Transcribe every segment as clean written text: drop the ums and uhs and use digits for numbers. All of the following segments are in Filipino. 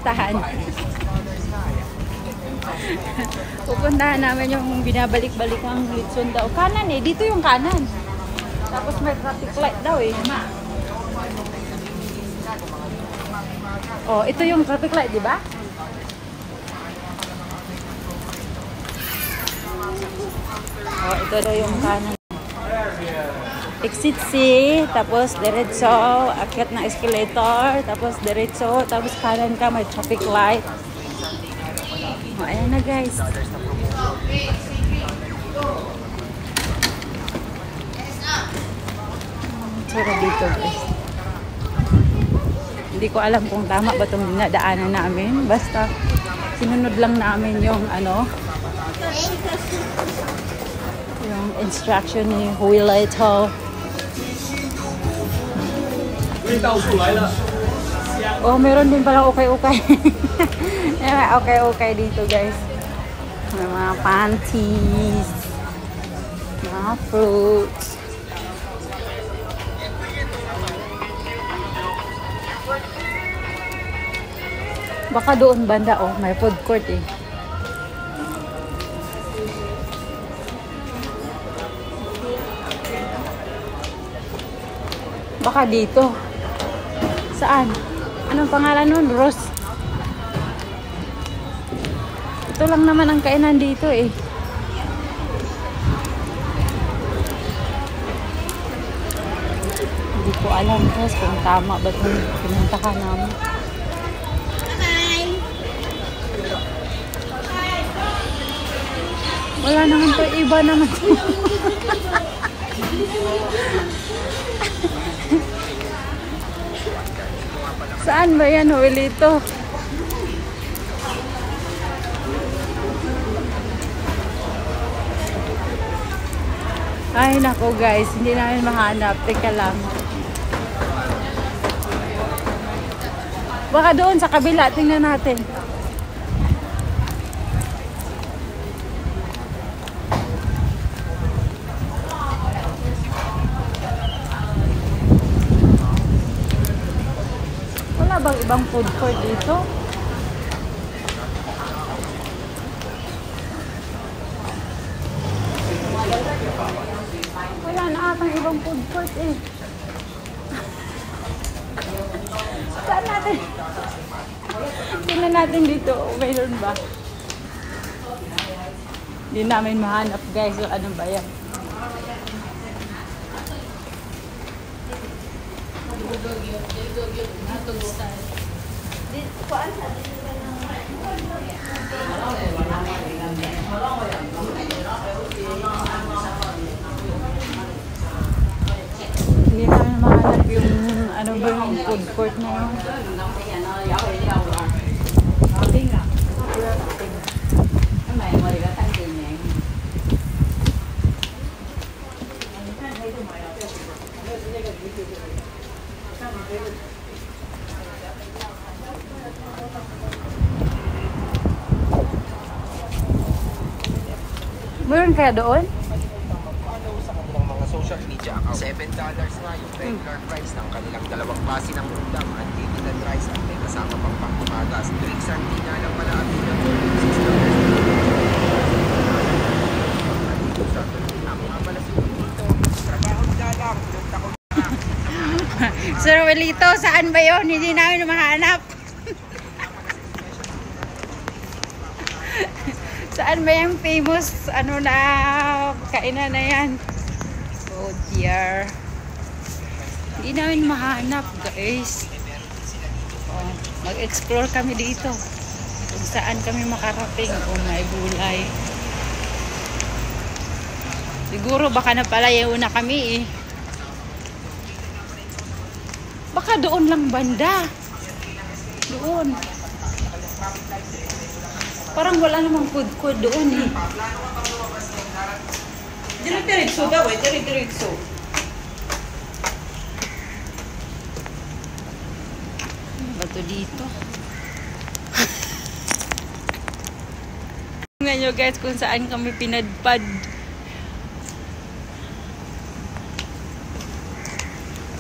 pupuntahan. Pupuntahan namin yung binabalik-balik ang litson daw. Kanan eh, dito yung kanan. Tapos may traffic light daw eh. Oh, ito yung traffic light, di ba? Oh, ito daw yung kanan. Exit C, tapos diretso, akyat ng escalator, tapos diretso, tapos kanan ka, may traffic light. Oh, ayan na guys. Tsura dito guys. Hindi ko alam kung tama ba itong dinadaanan namin. Basta sinunod lang namin yung yung instruction ni Huilito. Oh, meron din palang okay-okay. Okay dito guys. May mga panties, mga fruits. Baka doon banda oh, may food court eh. Baka dito. Saan? Anong pangalan nun? Rose. Ito lang naman ang kainan dito eh. Hindi ko alam guys kung tama ba itong pinuntahan namin. Wala naman to, iba naman. Saan ba yan, Huilito? Ay, nako guys, hindi namin mahanap. Teka lang. Baka doon sa kabila, tingnan natin. Wala bang ibang food court dito? Wala na atang ibang food court eh. Saan natin? Tingnan natin dito. Mayroon ba? Hindi namin mahanap guys. So, ano ba yan? Hindi namin mahanap yung ano ba yung food court na yun. Meron kaya doon? Sa kanilang mga social media account. $7 na yung regular price ng kanilang dalawang klase ng ulam, unlimited rice at may kasama pang pangkumagas. Drinks and tea nga lang pala at $6. Dito sa ako nga pala si Huilito. Trabaho nila lang. Pinunta ko na. Sir Huilito, saan ba yun? Hindi namin mahanap. Saan ba yung famous ano na kainan na yan? Oh dear. Hindi namin mahanap guys. Oh, mag-explore kami dito. Kung saan kami makarating. Oh may gulay. Siguro baka napalayaw na kami eh. Baka doon lang banda. Doon. Parang wala namang food court doon eh. Diretso daw eh, diretso. Ano ba ito dito? Tingnan nyo guys kung saan kami pinadpad.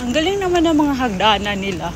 Ang galing naman ng mga hagdanan nila.